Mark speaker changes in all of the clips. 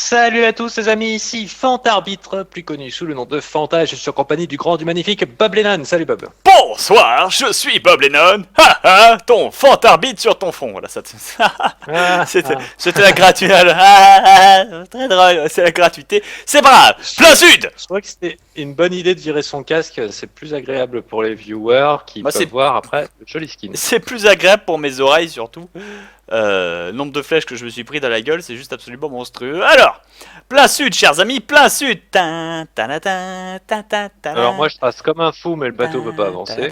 Speaker 1: Salut à tous les amis, ici Fantarbitre, plus connu sous le nom de Fanta, et je suis en compagnie du grand, du magnifique Bob Lennon. Salut Bob.
Speaker 2: Bonsoir, je suis Bob Lennon. Ton fantarbitre sur ton fond. Voilà, ça.
Speaker 1: Ah,
Speaker 2: C'était,
Speaker 1: ah.
Speaker 2: c'était la gratuité. Très drôle, c'est la gratuité. C'est brave.
Speaker 1: Je
Speaker 2: Plein
Speaker 1: trouve,
Speaker 2: sud.
Speaker 1: je trouvais que c'était une bonne idée de virer son casque, c'est plus agréable pour les viewers qui
Speaker 2: Moi,
Speaker 1: peuvent
Speaker 2: c'est,
Speaker 1: voir après le joli skin.
Speaker 2: c'est plus agréable pour mes oreilles surtout. Le nombre de flèches que je me suis pris dans la gueule, c'est juste absolument monstrueux. Alors, plein sud, chers amis, plein sud.
Speaker 1: Alors moi je trace comme un fou mais le bateau veut pas avancer.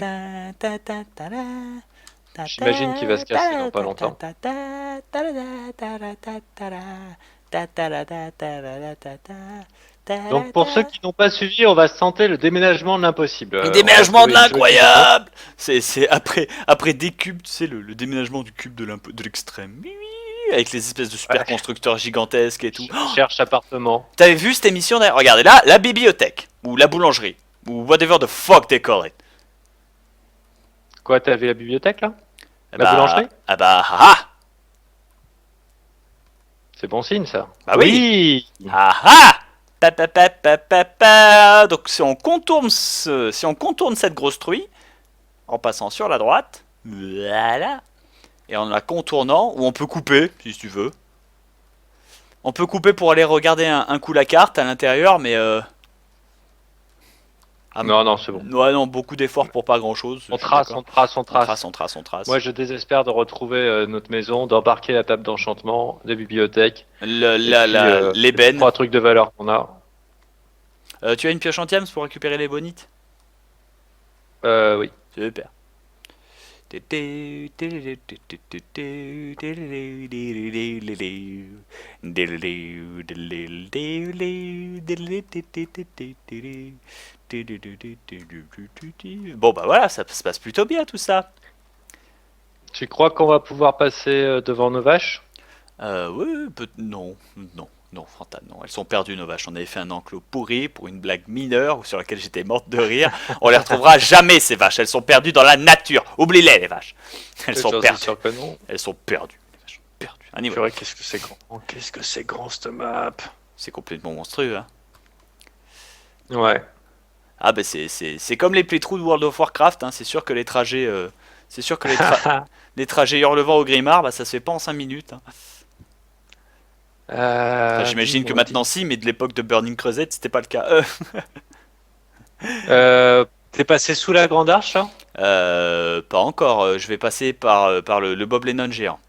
Speaker 1: J'imagine qu'il va se casser dans pas longtemps. Donc pour ceux qui n'ont pas suivi, on va se tenter le déménagement de l'impossible.
Speaker 2: Le
Speaker 1: On va
Speaker 2: déménagement de
Speaker 1: trouver une jolie maison.
Speaker 2: l'incroyable. C'est après des cubes, tu sais, le déménagement du cube de l'extrême. Oui, oui, avec les espèces de super
Speaker 1: Ouais.
Speaker 2: constructeurs gigantesques et tout. Oh,
Speaker 1: Cherche appartement.
Speaker 2: t'avais vu cette émission d'ailleurs? Regardez là, la bibliothèque, ou la boulangerie, ou whatever the fuck they call it.
Speaker 1: Quoi, t'as vu la bibliothèque là?
Speaker 2: Eh
Speaker 1: La
Speaker 2: bah,
Speaker 1: boulangerie?
Speaker 2: ah bah, ah,
Speaker 1: C'est bon signe ça.
Speaker 2: bah oui. Ah ah. Pa, pa, pa, pa, pa, pa. Donc si on contourne si on contourne cette grosse truie, en passant sur la droite, voilà, et en la contournant, ou on peut couper, si tu veux. On peut couper pour aller regarder un coup la carte à l'intérieur, mais ah,
Speaker 1: Non, c'est bon.
Speaker 2: ouais, non, beaucoup d'efforts pour pas grand chose.
Speaker 1: On trace, on trace, on
Speaker 2: on
Speaker 1: trace.
Speaker 2: trace, on trace, on trace.
Speaker 1: Moi, je désespère de retrouver notre maison, d'embarquer la table d'enchantement, la bibliothèque, et puis
Speaker 2: L'ébène.
Speaker 1: 3 trucs de valeur qu'on a.
Speaker 2: Tu as une pioche anti-âmes pour récupérer les bonites?
Speaker 1: Oui.
Speaker 2: Super. Bon bah voilà, ça se passe plutôt bien tout ça.
Speaker 1: Tu crois qu'on va pouvoir passer devant nos vaches?
Speaker 2: Oui, non, non, non, Fanta, non. Elles sont perdues nos vaches. On avait fait un enclos pourri pour une blague mineure sur laquelle j'étais morte de rire. On les retrouvera jamais ces vaches. Elles sont perdues dans la nature. Oublie-les les vaches. Elles sont
Speaker 1: J'en suis
Speaker 2: perdues.
Speaker 1: sûr que non.
Speaker 2: Elles sont perdues. Les vaches sont perdues. Anyway,
Speaker 1: Purée, qu'est-ce que c'est grand. Oh, qu'est-ce que c'est grand cette map.
Speaker 2: c'est complètement monstrueux. Hein.
Speaker 1: Ouais.
Speaker 2: Ah ben c'est comme les playthroughs de World of Warcraft. Hein. C'est sûr que les trajets, les trajets Hurlevent au Grimard, bah ça se fait pas en 5 minutes. Hein. Enfin, j'imagine que
Speaker 1: dis-moi,
Speaker 2: maintenant si, mais de l'époque de Burning Crusade, c'était pas le cas.
Speaker 1: T'es passé sous la grande arche là?
Speaker 2: Pas encore. Je vais passer par le Bob Lennon géant.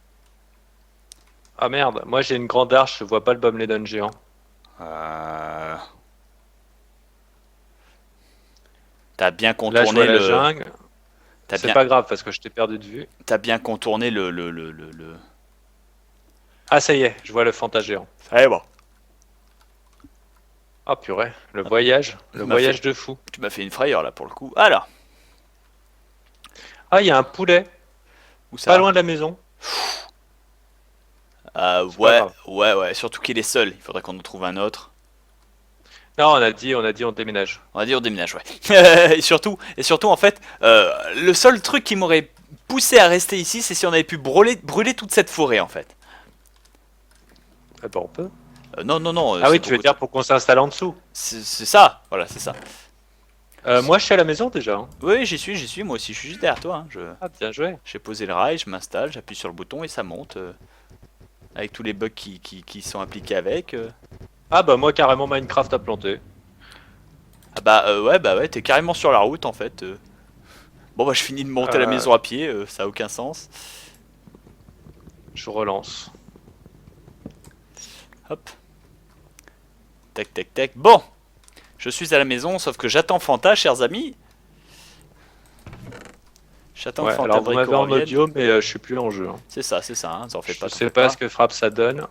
Speaker 1: Ah merde, moi j'ai une grande arche, je vois pas le Bob Lennon géant.
Speaker 2: Euh, T'as bien
Speaker 1: Là, je
Speaker 2: contourné
Speaker 1: vois la
Speaker 2: le.
Speaker 1: jungle.
Speaker 2: T'as
Speaker 1: C'est
Speaker 2: bien,
Speaker 1: pas grave parce que je t'ai perdu de vue.
Speaker 2: t'as bien contourné
Speaker 1: Ah, ça y est, je vois le Fanta géant.
Speaker 2: Eh bon.
Speaker 1: Ah purée, le
Speaker 2: Tu m'as
Speaker 1: voyage
Speaker 2: fait,
Speaker 1: de fou.
Speaker 2: tu m'as fait une frayeur là pour le coup. Alors,
Speaker 1: Ah, il y a un poulet,
Speaker 2: où
Speaker 1: pas
Speaker 2: ça?
Speaker 1: loin de la maison. C'est pas
Speaker 2: Ouais,
Speaker 1: grave.
Speaker 2: ouais, ouais. Surtout qu'il est seul. Il faudrait qu'on en trouve un autre.
Speaker 1: Non, on a dit, on déménage.
Speaker 2: On va dire on déménage, ouais. Et surtout, en fait, le seul truc qui m'aurait poussé à rester ici, c'est si on avait pu brûler toute cette forêt, en fait.
Speaker 1: Ah bah on peut.
Speaker 2: Non, non, non.
Speaker 1: Ah
Speaker 2: C'est
Speaker 1: oui, tu veux
Speaker 2: beaucoup
Speaker 1: dire pour qu'on s'installe en dessous.
Speaker 2: c'est ça. Voilà, c'est ça.
Speaker 1: Moi, je suis à la maison déjà. Hein.
Speaker 2: Oui, j'y suis. Moi aussi, je suis juste derrière toi. Hein.
Speaker 1: Ah, bien joué.
Speaker 2: J'ai posé le rail, je m'installe, j'appuie sur le bouton et ça monte. Avec tous les bugs qui sont appliqués avec.
Speaker 1: Ah bah moi, carrément, Minecraft a planté.
Speaker 2: Ah bah ouais, t'es carrément sur la route en fait. Bon bah je finis de monter la
Speaker 1: Euh,
Speaker 2: maison à pied, ça a aucun sens.
Speaker 1: je relance.
Speaker 2: Hop. Tac tac tac. Bon, je suis à la maison, sauf que j'attends Fanta, chers amis. J'attends
Speaker 1: Ouais,
Speaker 2: Fanta
Speaker 1: alors vous m'avez en
Speaker 2: revienne.
Speaker 1: audio, mais je suis plus en jeu. Hein.
Speaker 2: C'est ça, hein. T'en fais
Speaker 1: Je
Speaker 2: pas, t'en
Speaker 1: sais
Speaker 2: fais
Speaker 1: pas
Speaker 2: pas.
Speaker 1: ce que frappe ça donne.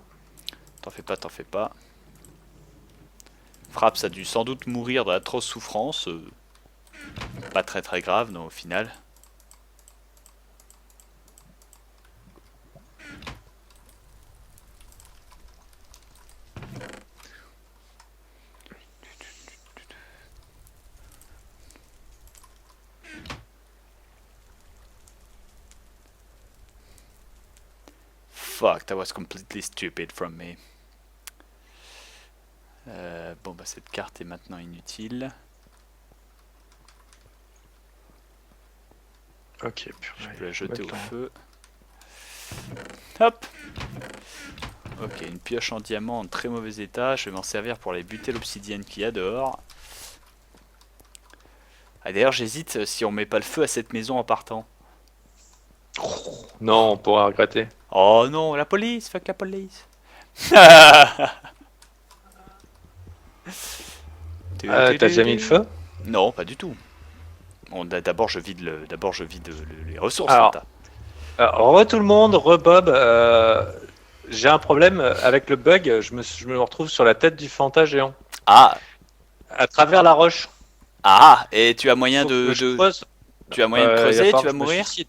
Speaker 2: T'en fais pas, t'en fais pas. Fraps a dû sans doute mourir d'atroces souffrances. Pas très très grave, non, au final. Fuck, that was completely stupid from me. Bon bah cette carte est maintenant inutile.
Speaker 1: Ok,
Speaker 2: Je peux la jeter au feu. Hop. Ok, une pioche en diamant en très mauvais état. Je vais m'en servir pour aller buter l'obsidienne qu'il y a dehors. Ah, d'ailleurs j'hésite si on met pas le feu à cette maison en partant.
Speaker 1: Non, on pourra regretter.
Speaker 2: Oh non, la police, fuck la police.
Speaker 1: T'as déjà mis le feu?
Speaker 2: Non, pas du tout. D'abord je vide les ressources.
Speaker 1: Alors, re tout le monde, re Bob. J'ai un problème avec le bug. Je me retrouve sur la tête du Fanta géant.
Speaker 2: Ah,
Speaker 1: À travers la roche.
Speaker 2: et tu as moyen
Speaker 1: Faut
Speaker 2: de,
Speaker 1: que je creuse.
Speaker 2: tu as moyen de
Speaker 1: Il va
Speaker 2: creuser,
Speaker 1: falloir
Speaker 2: tu
Speaker 1: que
Speaker 2: vas
Speaker 1: je me
Speaker 2: mourir.
Speaker 1: suicide.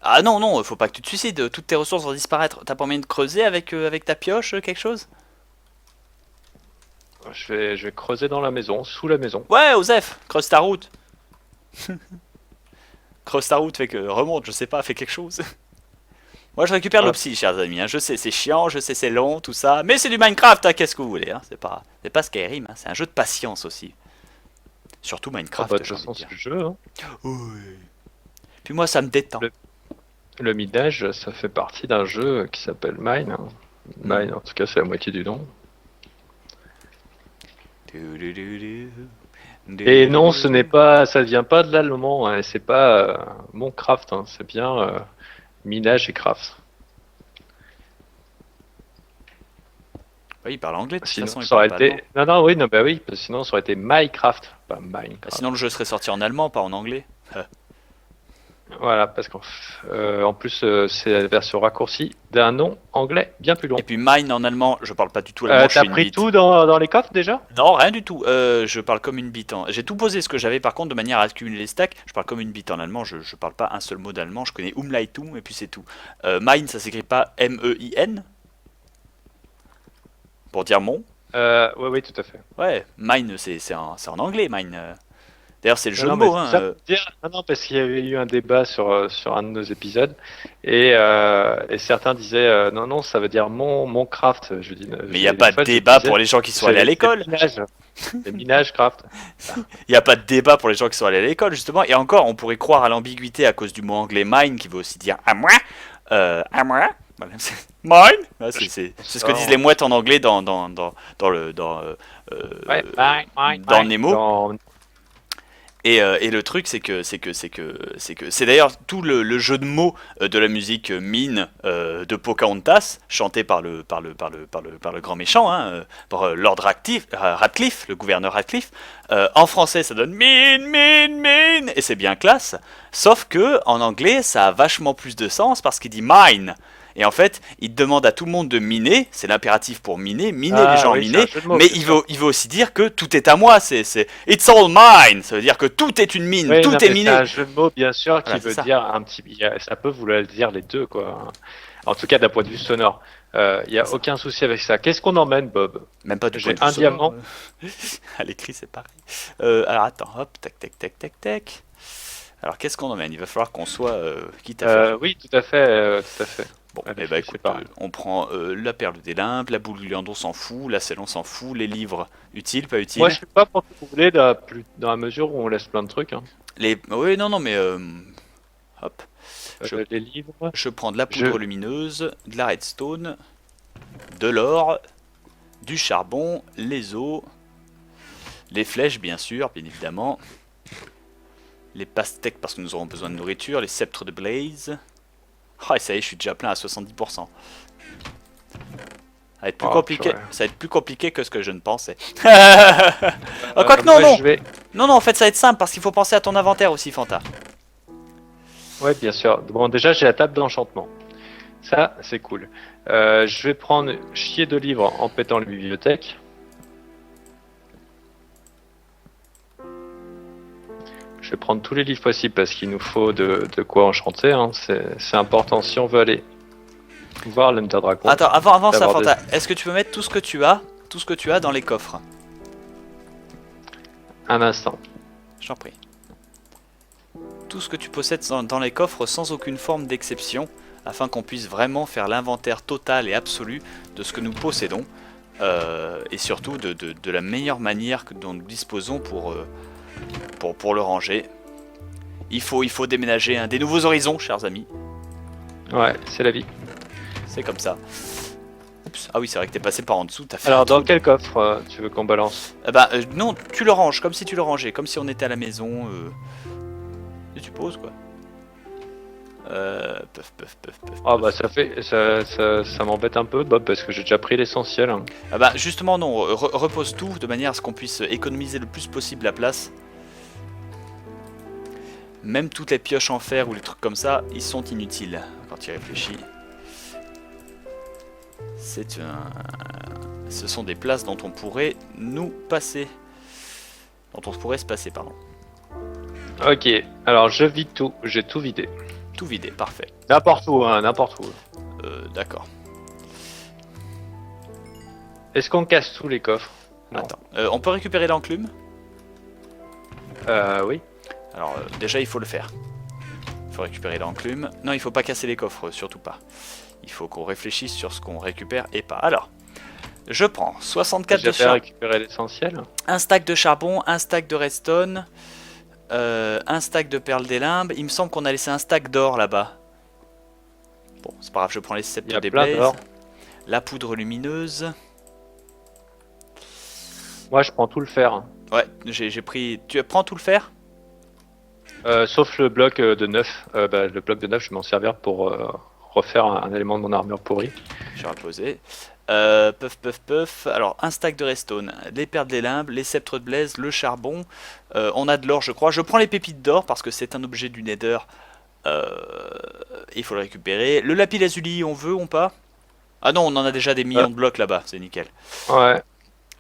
Speaker 2: Ah non, non, faut pas que tu te suicides, toutes tes ressources vont disparaître. T'as pas moyen de creuser avec ta pioche, quelque chose?
Speaker 1: Je vais creuser dans la maison, sous la maison.
Speaker 2: Ouais, Osef, creuse ta route. Creuse ta route, fait que remonte, je sais pas, fais quelque chose. Moi je récupère
Speaker 1: Voilà.
Speaker 2: l'opsie, chers amis, hein. Je sais c'est chiant, je sais c'est long, tout ça, mais c'est du Minecraft, hein, qu'est-ce que vous voulez, hein. C'est pas Skyrim, hein. C'est un jeu de patience aussi. Surtout
Speaker 1: Ah
Speaker 2: Minecraft,
Speaker 1: bah, de
Speaker 2: j'ai
Speaker 1: toute
Speaker 2: envie
Speaker 1: façon,
Speaker 2: de
Speaker 1: c'est
Speaker 2: dire.
Speaker 1: le jeu. Hein.
Speaker 2: Oui. Puis moi ça me détend.
Speaker 1: Le minage, ça fait partie d'un jeu qui s'appelle Mine. Hein. Mine, en tout cas, c'est la moitié du nom. Et non, ce n'est pas, ça vient pas de l'allemand. Hein, c'est pas mon craft. Hein, c'est bien minage et craft.
Speaker 2: Oui, il parle anglais de toute
Speaker 1: Sinon,
Speaker 2: façon, il
Speaker 1: ça aurait
Speaker 2: parle pas
Speaker 1: été.
Speaker 2: allemand.
Speaker 1: Non, non, oui, non, bah oui. Parce que sinon, ça aurait été Minecraft, pas Minecraft.
Speaker 2: Bah, sinon le jeu serait sorti en allemand, pas en anglais.
Speaker 1: Voilà, parce qu'en en plus, c'est la version raccourcie d'un nom anglais bien plus long.
Speaker 2: Et puis mine en allemand, je parle pas du tout allemand, je
Speaker 1: T'as
Speaker 2: suis une
Speaker 1: pris
Speaker 2: bite.
Speaker 1: tout dans les coffres déjà?
Speaker 2: Non, rien du tout. Je parle comme une bite. J'ai tout posé ce que j'avais par contre de manière à accumuler les stacks. Je parle comme une bite en allemand. Je parle pas un seul mot d'allemand. Je connais Umleitung et puis c'est tout. Mine, ça s'écrit pas M-E-I-N pour dire mon.
Speaker 1: Oui, oui, tout à fait.
Speaker 2: Ouais, mine, c'est en anglais, mine. D'ailleurs, c'est le jeu
Speaker 1: Non,
Speaker 2: de
Speaker 1: non,
Speaker 2: mots.
Speaker 1: mais
Speaker 2: Hein.
Speaker 1: ça veut dire- non, non, parce qu'il y avait eu un débat sur un de nos épisodes et certains disaient non, non, ça veut dire mon craft. Je dis,
Speaker 2: Mais il n'y a pas de débat pour les gens qui sont allés à l'école.
Speaker 1: C'est minage craft.
Speaker 2: Il n'y a pas de débat pour les gens qui sont allés à l'école, justement. Et encore, on pourrait croire à l'ambiguïté à cause du mot anglais mine qui veut aussi dire à moi. À moi. Voilà, mine. Ouais, c'est ce que disent les mouettes en anglais dans
Speaker 1: Ouais,
Speaker 2: Nemo. Et le truc, c'est d'ailleurs tout le jeu de mots de la musique mine de Pocahontas, chanté par le grand méchant, hein, par Lord Radcliffe, le gouverneur Radcliffe. En français, ça donne mine, mine, mine, et c'est bien classe. Sauf que en anglais, ça a vachement plus de sens parce qu'il dit mine. Et en fait, il demande à tout le monde de miner, c'est l'impératif pour miner les gens
Speaker 1: oui,
Speaker 2: miner,
Speaker 1: c'est un jeu de mots,
Speaker 2: mais
Speaker 1: bien
Speaker 2: il veut aussi dire que tout est à moi, c'est it's all mine, ça veut dire que tout est une mine,
Speaker 1: Oui,
Speaker 2: tout
Speaker 1: non,
Speaker 2: est
Speaker 1: mais
Speaker 2: miné.
Speaker 1: c'est un jeu de mots, bien sûr, qui
Speaker 2: Voilà, c'est
Speaker 1: veut
Speaker 2: ça.
Speaker 1: dire un petit. Ça peut vouloir dire les deux, quoi. En tout cas, d'un point de vue sonore. Il n'y a aucun souci avec ça. Qu'est-ce qu'on emmène, Bob?
Speaker 2: Même pas du
Speaker 1: J'ai
Speaker 2: point de vue
Speaker 1: un
Speaker 2: sonore,
Speaker 1: diamant.
Speaker 2: À l'écrit, c'est pareil. Alors attends, hop, tac, tac, tac, tac, tac. Alors qu'est-ce qu'on emmène? Il va falloir qu'on soit quitte à faire.
Speaker 1: Oui, tout à fait, tout à fait.
Speaker 2: Bon,
Speaker 1: Allez,
Speaker 2: eh ben,
Speaker 1: c'est
Speaker 2: écoute,
Speaker 1: pareil.
Speaker 2: on prend la perle des limbes, la boule du lion, on s'en fout, la selle, on s'en fout, les livres, utiles, pas utiles.
Speaker 1: Moi, je suis pas pour tout brûler dans la mesure où on laisse plein de trucs. Hein.
Speaker 2: Oui, non, mais hop.
Speaker 1: Les livres.
Speaker 2: Je prends de la poudre lumineuse, de la redstone, de l'or, du charbon, les os, les flèches bien sûr, bien évidemment, les pastèques parce que nous aurons besoin de nourriture, les sceptres de Blaze. Ah, et ça y est, je suis déjà plein à 70%. Ça va être plus compliqué.
Speaker 1: Purée.
Speaker 2: Ça va être plus compliqué que ce que je ne pensais. Ah, quoique non,
Speaker 1: moi,
Speaker 2: non.
Speaker 1: je vais...
Speaker 2: Non, en fait, ça va être simple parce qu'il faut penser à ton inventaire aussi, Fanta.
Speaker 1: Ouais, bien sûr. Bon, déjà, j'ai la table d'enchantement. Ça, c'est cool. Je vais prendre chier de livres en pétant la bibliothèque. Je vais prendre tous les livres possibles parce qu'il nous faut de quoi enchanter. Hein. C'est important si on veut aller voir l'Under Dragon.
Speaker 2: Attends, avant ça,
Speaker 1: d'avoir
Speaker 2: Fanta, est-ce que tu peux mettre tout ce que tu as dans les coffres?
Speaker 1: Un instant.
Speaker 2: Je t'en prie. Tout ce que tu possèdes dans les coffres sans aucune forme d'exception, afin qu'on puisse vraiment faire l'inventaire total et absolu de ce que nous possédons. et surtout de la meilleure manière dont nous disposons pour le ranger. Il faut déménager des nouveaux horizons, chers amis.
Speaker 1: Ouais, c'est la vie.
Speaker 2: C'est comme ça. Oups. Ah oui, c'est vrai que t'es passé par en dessous. T'as fait
Speaker 1: Alors,
Speaker 2: un
Speaker 1: dans
Speaker 2: trou.
Speaker 1: quel coffre tu veux qu'on balance?
Speaker 2: Non, tu le ranges comme si tu le rangeais, comme si on était à la maison. Et tu poses quoi. Puff.
Speaker 1: Ah bah ça m'embête un peu, Bob, parce que j'ai déjà pris l'essentiel.
Speaker 2: Justement non, repose tout de manière à ce qu'on puisse économiser le plus possible la place. Même toutes les pioches en fer ou les trucs comme ça, ils sont inutiles quand tu y réfléchis. Ce sont des places dont on pourrait nous passer. Dont on pourrait se passer, pardon.
Speaker 1: Ok, alors je vide tout, j'ai tout vidé.
Speaker 2: Tout vidé, parfait.
Speaker 1: N'importe où, hein, n'importe où.
Speaker 2: D'accord.
Speaker 1: Est-ce qu'on casse tous les coffres? Non.
Speaker 2: Attends, on peut récupérer l'enclume?
Speaker 1: Oui.
Speaker 2: Alors déjà il faut le faire. Il faut récupérer l'enclume. Non, il faut pas casser les coffres, surtout pas. Il faut qu'on réfléchisse sur ce qu'on récupère et pas. Alors, je prends 64 de charbon,
Speaker 1: récupérer l'essentiel.
Speaker 2: un stack de charbon, un stack de redstone, un stack de perles des limbes. Il me semble qu'on a laissé un stack d'or là-bas. Bon, c'est pas grave, je prends les sceptres des blazes. La poudre lumineuse.
Speaker 1: Moi, je prends tout le fer.
Speaker 2: Ouais, j'ai pris... Tu prends tout le fer?
Speaker 1: Sauf le bloc de 9. Le bloc de 9, je vais m'en servir pour refaire un élément de mon armure pourrie.
Speaker 2: Je vais reposer. Puff. Alors, un stack de redstone, les perles des limbes, les sceptres de blaze, le charbon. On a de l'or, je crois. Je prends les pépites d'or parce que c'est un objet du Nether. Il faut le récupérer. Le lapis lazuli, on veut ou pas? Ah non, on en a déjà des millions de blocs là-bas, c'est nickel.
Speaker 1: Ouais.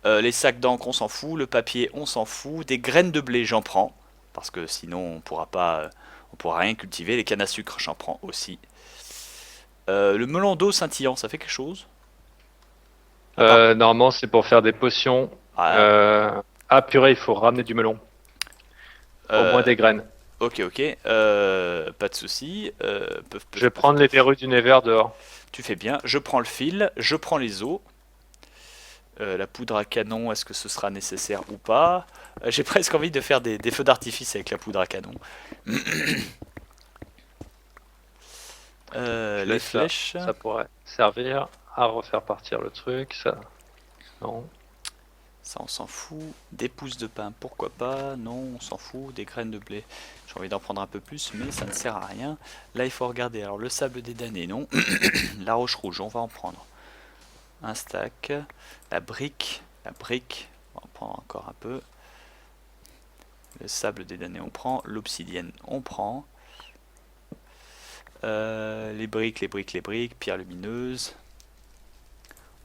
Speaker 2: Les sacs d'encre, on s'en fout. Le papier, on s'en fout. Des graines de blé, j'en prends. Parce que sinon, on pourra rien cultiver. Les cannes à sucre, j'en prends aussi. Le melon d'eau scintillant, ça fait quelque chose?
Speaker 1: Normalement, c'est pour faire des potions. Purée, il faut ramener du melon. Au moins des graines.
Speaker 2: Ok, pas de soucis.
Speaker 1: Je vais prendre les verrues du Nether dehors.
Speaker 2: Tu fais bien. Je prends le fil, je prends les os. La poudre à canon, est-ce que ce sera nécessaire ou pas? J'ai presque envie de faire des feux d'artifice avec la poudre à canon. Les flèches.
Speaker 1: Ça pourrait servir à refaire partir le truc. Ça, non.
Speaker 2: Ça, on s'en fout. Des pousses de pain, pourquoi pas? Non, on s'en fout. Des graines de blé. J'ai envie d'en prendre un peu plus, mais ça ne sert à rien. Là, il faut regarder. Alors, le sable des damnés, non. La roche rouge, on va en prendre un stack. La brique, on va en prendre encore un peu. Le sable des damnés, on prend. L'obsidienne, on prend. Les briques, pierre lumineuse.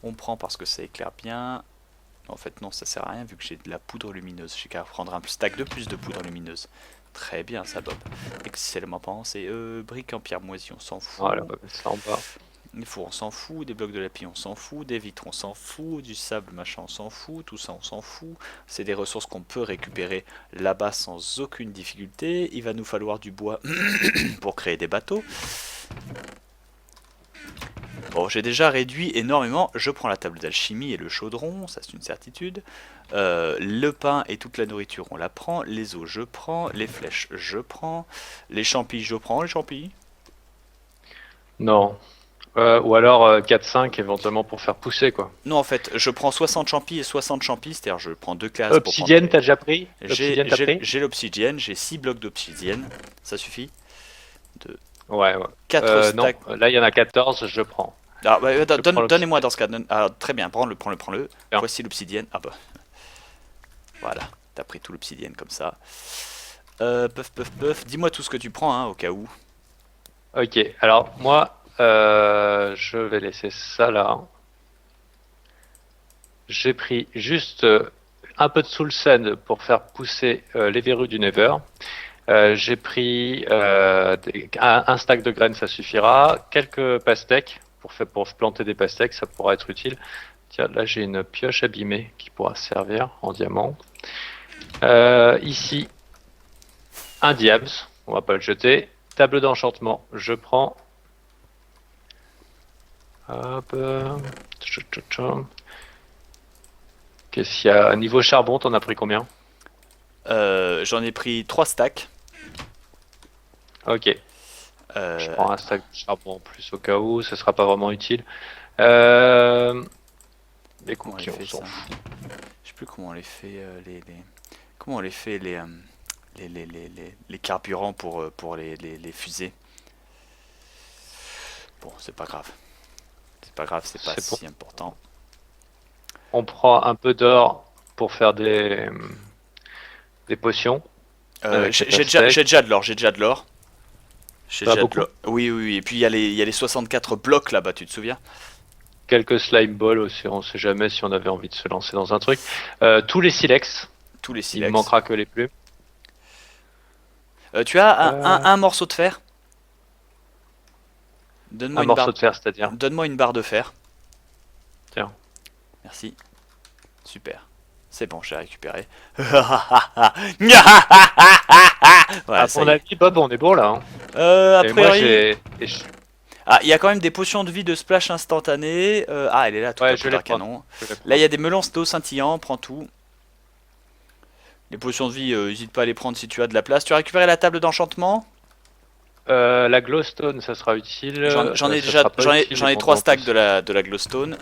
Speaker 2: On prend parce que ça éclaire bien. En fait non, ça sert à rien vu que j'ai de la poudre lumineuse. J'ai qu'à prendre un stack de plus de poudre lumineuse. Très bien ça, Bob. Excellemment pensé. Briques en pierre moisie, on s'en fout.
Speaker 1: Voilà, ça en bas.
Speaker 2: Il faut, on s'en fout. Des blocs de lapis, on s'en fout. Des vitres, on s'en fout. Du sable, machin, on s'en fout. Tout ça, on s'en fout. C'est des ressources qu'on peut récupérer là-bas sans aucune difficulté. Il va nous falloir du bois pour créer des bateaux. Bon, j'ai déjà réduit énormément. Je prends la table d'alchimie et le chaudron, ça c'est une certitude. Le pain et toute la nourriture, on la prend. Les os, je prends. Les flèches, je prends. Les champis, je prends. Les champis?
Speaker 1: Non. Ou alors 4-5 éventuellement pour faire pousser quoi.
Speaker 2: Non, en fait, je prends 60 champis et 60 champis, c'est-à-dire je prends 2 classes.
Speaker 1: Obsidienne, t'as déjà pris?
Speaker 2: J'ai l'obsidienne, j'ai 6 blocs d'obsidienne. Ça suffit?
Speaker 1: Ouais.
Speaker 2: 4 stacks.
Speaker 1: Non, là il y en a 14, je prends.
Speaker 2: Ah, donnez-moi dans ce cas. Très bien, prends-le.
Speaker 1: Bien.
Speaker 2: Voici l'obsidienne. Ah bah. Voilà, t'as pris tout l'obsidienne comme ça. Puff. Dis-moi tout ce que tu prends, hein, au cas où.
Speaker 1: Ok, alors moi, je vais laisser ça là. J'ai pris juste un peu de soul sand pour faire pousser les verrues du Nether. J'ai pris un stack de graines, ça suffira. Quelques pastèques pour planter des pastèques, ça pourra être utile. Tiens, là j'ai une pioche abîmée qui pourra servir en diamant. Ici, un diams, on va pas le jeter. Table d'enchantement, je prends. Hop. Qu'est-ce qu'il y a? Niveau charbon, t'en as pris combien?
Speaker 2: J'en ai pris 3 stacks.
Speaker 1: Ok, je
Speaker 2: Euh,
Speaker 1: prends un stack de charbon en plus au cas où, ce sera pas vraiment utile. Euh... Les
Speaker 2: comment on les
Speaker 1: cookies, on
Speaker 2: fait
Speaker 1: s'en
Speaker 2: ça?
Speaker 1: fout.
Speaker 2: Je sais plus comment on les fait comment on les fait les carburants pour les fusées. Bon, c'est pas grave. C'est pas grave, c'est pas
Speaker 1: C'est bon.
Speaker 2: si important.
Speaker 1: On prend un peu d'or pour faire des potions avec les pastèques.
Speaker 2: J'ai déjà de l'or, j'ai déjà de l'or. J'ai
Speaker 1: Pas
Speaker 2: déjà de
Speaker 1: beaucoup.
Speaker 2: l'or. Oui, oui, oui. Et puis il y a les 64 blocs là-bas, tu te souviens?
Speaker 1: Quelques slime balls aussi, on sait jamais si on avait envie de se lancer dans un truc. Tous les silex,
Speaker 2: Tous les
Speaker 1: il me
Speaker 2: silex.
Speaker 1: manquera que les plumes.
Speaker 2: Tu as
Speaker 1: Euh,
Speaker 2: un morceau de fer?
Speaker 1: un morceau de fer, c'est-à-dire.
Speaker 2: Donne-moi une barre de fer.
Speaker 1: Tiens.
Speaker 2: Merci. Super. C'est bon, j'ai récupéré.
Speaker 1: À
Speaker 2: Ouais, ça
Speaker 1: mon
Speaker 2: y est.
Speaker 1: avis, Bob, on est bon là, hein.
Speaker 2: A
Speaker 1: Et moi,
Speaker 2: priori.
Speaker 1: j'ai.
Speaker 2: Ah, il y a quand même des potions de vie de splash instantané. Ah, elle est là, toute
Speaker 1: Ouais,
Speaker 2: la
Speaker 1: je vais les
Speaker 2: poudre à
Speaker 1: prendre.
Speaker 2: canon.
Speaker 1: Je vais les
Speaker 2: Là, il
Speaker 1: prendre.
Speaker 2: y a des melons d'eau scintillant, prends tout. Les potions de vie, n'hésite pas à les prendre si tu as de la place. Tu as récupéré la table d'enchantement?
Speaker 1: La glowstone, ça sera utile.
Speaker 2: J'en ai
Speaker 1: Ça
Speaker 2: déjà,
Speaker 1: sera pas utile
Speaker 2: j'en
Speaker 1: les
Speaker 2: ai 3
Speaker 1: pendants
Speaker 2: stacks
Speaker 1: pouces.
Speaker 2: de la glowstone.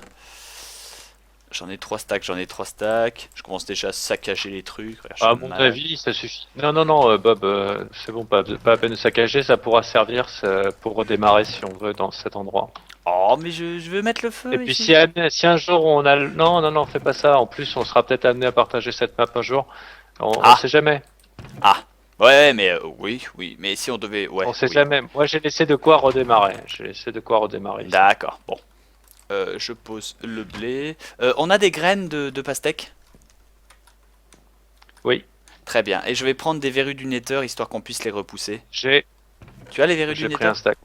Speaker 2: J'en ai 3 stacks, j'en ai 3 stacks. Je commence déjà à saccager les trucs. Regarde, je suis
Speaker 1: À
Speaker 2: un
Speaker 1: mon
Speaker 2: malade.
Speaker 1: avis, ça suffit. Non, non, non, Bob, c'est bon, pas à peine de saccager, ça pourra servir pour redémarrer si on veut dans cet endroit.
Speaker 2: Oh, mais je veux mettre le
Speaker 1: Et
Speaker 2: feu
Speaker 1: puis
Speaker 2: ici.
Speaker 1: si un jour on a... Non, non, non, fais pas ça. En plus, on sera peut-être amené à partager cette map un jour. On
Speaker 2: Ah,
Speaker 1: sait jamais.
Speaker 2: ah. Ouais, mais oui, oui. Mais si on devait. Ouais,
Speaker 1: On sait
Speaker 2: oui.
Speaker 1: jamais. Moi, j'ai laissé de quoi redémarrer. J'ai laissé de quoi redémarrer ici.
Speaker 2: D'accord, bon. Je pose le blé. On a des graines de pastèque?
Speaker 1: Oui,
Speaker 2: Très bien. Et je vais prendre des verrues du Nether histoire qu'on puisse les repousser.
Speaker 1: j'ai
Speaker 2: Tu as les verrues du
Speaker 1: j'ai pris
Speaker 2: Nether?
Speaker 1: un stack.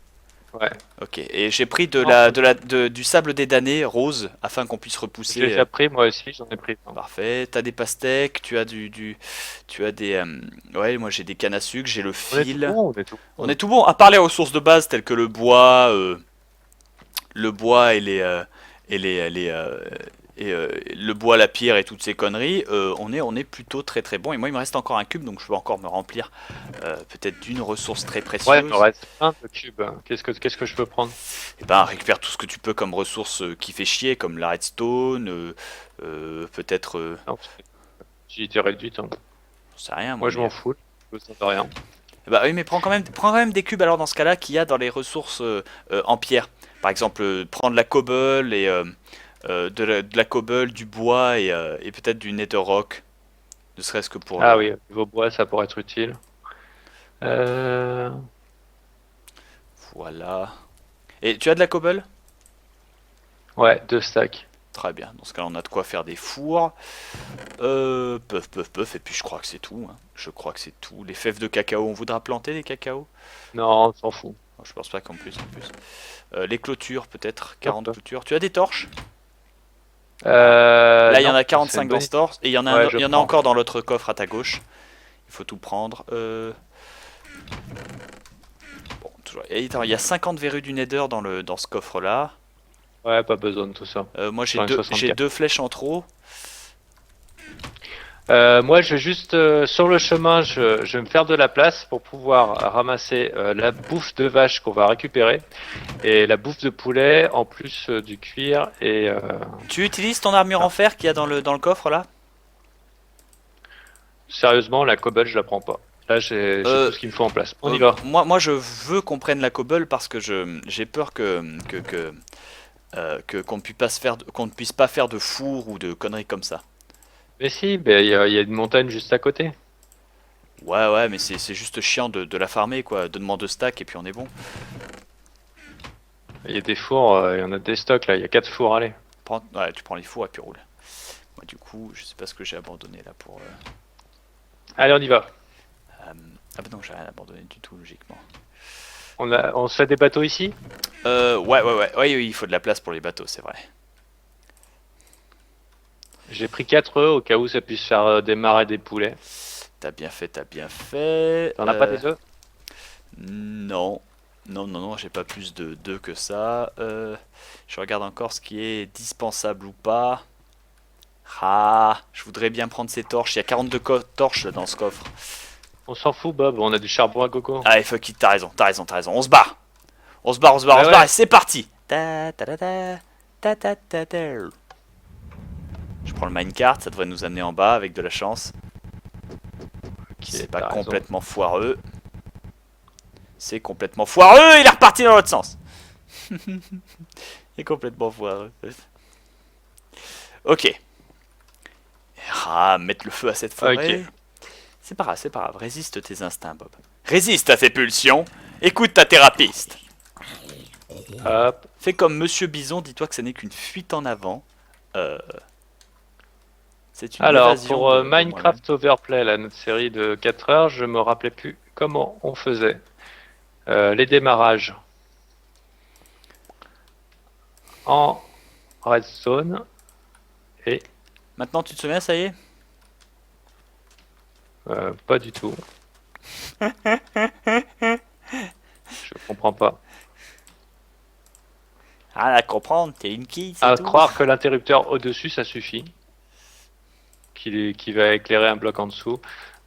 Speaker 1: Ouais.
Speaker 2: Ok. Et j'ai pris de
Speaker 1: Non,
Speaker 2: du sable des damnés rose afin qu'on puisse
Speaker 1: je l'ai
Speaker 2: repousser.
Speaker 1: déjà pris, moi aussi, j'en ai pris.
Speaker 2: Parfait. T'as des pastèques, tu as des. Ouais, moi j'ai des cannes à sucre, j'ai le
Speaker 1: On est tout
Speaker 2: fil.
Speaker 1: bon, on est tout
Speaker 2: On
Speaker 1: bon.
Speaker 2: est tout bon. À part les ressources de base telles que le bois et le bois, la pierre et toutes ces conneries, on est plutôt très très bon. Et moi, il me reste encore un cube, donc je peux encore me remplir peut-être d'une ressource très
Speaker 1: Ouais, il me
Speaker 2: précieuse.
Speaker 1: reste plein de cubes. Qu'est-ce que je peux prendre?
Speaker 2: Et ben, récupère tout ce que tu peux comme ressource qui fait chier, comme la redstone, peut-être,
Speaker 1: Non, j'ai été réduite, hein.
Speaker 2: j'en sais rien, moi,
Speaker 1: Moi, je
Speaker 2: mais.
Speaker 1: m'en fous. Je besoin de rien.
Speaker 2: Bah oui, mais prends quand même des cubes alors dans ce cas-là qu'il y a dans les ressources en pierre. Par exemple, prendre la cobble et de la cobble, du bois et peut-être du netherrock, ne serait-ce que pour
Speaker 1: Ah
Speaker 2: le.
Speaker 1: oui, niveau bois, ça pourrait être utile. Euh...
Speaker 2: Voilà. Et tu as de la cobble?
Speaker 1: Ouais, 2 stacks.
Speaker 2: Très bien. Dans ce cas-là, on a de quoi faire des fours. Puff, puff, puff. Et puis je crois que c'est tout, hein. Je crois que c'est tout. Les fèves de cacao, on voudra planter des cacao?
Speaker 1: Non, on s'en fout.
Speaker 2: Je pense pas qu'en plus, en plus. Les clôtures, peut-être.
Speaker 1: Hop.
Speaker 2: 40 clôtures. Tu as des torches? Là, il y en
Speaker 1: Non,
Speaker 2: a
Speaker 1: c'est une
Speaker 2: 45 dans
Speaker 1: bonne
Speaker 2: ce
Speaker 1: idée.
Speaker 2: torse. Et
Speaker 1: Ouais, je
Speaker 2: il y en a
Speaker 1: prends.
Speaker 2: encore dans l'autre coffre à ta gauche. Il faut tout prendre. Bon, toujours. Et attends, il y a 50 verrues du Nether dans ce coffre-là.
Speaker 1: Ouais, pas besoin de tout ça.
Speaker 2: Moi,
Speaker 1: J'en ai
Speaker 2: j'ai
Speaker 1: 64.
Speaker 2: deux flèches en trop.
Speaker 1: Moi, je vais juste sur le chemin, je vais me faire de la place pour pouvoir ramasser la bouffe de vache qu'on va récupérer et la bouffe de poulet en plus du cuir et
Speaker 2: Tu utilises ton armure en
Speaker 1: ah,
Speaker 2: fer qu'il y a dans le coffre là?
Speaker 1: sérieusement, la cobble, je la prends pas. Là, j'ai tout
Speaker 2: Euh,
Speaker 1: ce qu'il me faut en place. On y va.
Speaker 2: moi, je veux qu'on prenne la cobble parce que j'ai peur qu'on ne puisse pas qu'on ne puisse pas faire de four ou de conneries comme ça.
Speaker 1: Mais si, ben, il y a une montagne juste à côté.
Speaker 2: Ouais, ouais, mais c'est juste chiant de la farmer quoi. Donne-moi 2 stacks et puis on est bon.
Speaker 1: Il y a des fours, il y en a des stocks là. Il y a 4 fours, allez.
Speaker 2: Ouais, tu prends les fours et puis roule. Moi, du coup, je sais pas ce que j'ai abandonné là pour.
Speaker 1: Allez, on y va.
Speaker 2: Ah bah non, j'ai rien abandonné du tout, logiquement.
Speaker 1: On se fait des bateaux ici?
Speaker 2: Ouais, ouais, ouais, ouais, oui, il faut de la place pour les bateaux, c'est vrai.
Speaker 1: J'ai pris 4 œufs au cas où ça puisse faire démarrer des poulets.
Speaker 2: T'as bien fait, t'as bien fait.
Speaker 1: T'en as pas des œufs?
Speaker 2: Non. Non, non, non, j'ai pas plus de 2 que ça. Je regarde encore ce qui est dispensable ou pas. Ah, je voudrais bien prendre ces torches. Il y a 42 torches là, dans ce coffre.
Speaker 1: On s'en fout, Bob, on a du charbon à gogo.
Speaker 2: Allez, fuck it, t'as raison, t'as raison, t'as raison. On se barre. On se barre, on se barre, on
Speaker 1: Ouais,
Speaker 2: se barre.
Speaker 1: ouais.
Speaker 2: Et c'est parti. Ta, ta, ta, ta, ta, ta, ta, ta. Je prends le minecart, ça devrait nous amener en bas avec de la chance.
Speaker 1: Ok,
Speaker 2: C'est pas
Speaker 1: t'as raison.
Speaker 2: complètement foireux. C'est complètement foireux. Il est reparti dans l'autre sens. Il est complètement foireux. Ok. Ah, mettre le feu à cette forêt.
Speaker 1: Ok.
Speaker 2: C'est pas grave, c'est pas grave. Résiste tes instincts, Bob. Résiste à tes pulsions. Écoute ta thérapeute.
Speaker 1: Hop.
Speaker 2: Fais comme Monsieur Bison, dis-toi que ce n'est qu'une fuite en avant. C'est une
Speaker 1: Alors,
Speaker 2: évasion
Speaker 1: pour
Speaker 2: de moi-même.
Speaker 1: Minecraft Overplay, là, notre série de 4 heures, je me rappelais plus comment on faisait. Les démarrages en redstone et
Speaker 2: Maintenant, tu te souviens, ça y est?
Speaker 1: pas du tout. Je comprends pas.
Speaker 2: Ah, à comprendre, t'es une kid, c'est
Speaker 1: À
Speaker 2: tout.
Speaker 1: croire que l'interrupteur au-dessus, ça suffit. Qui va éclairer un bloc en dessous.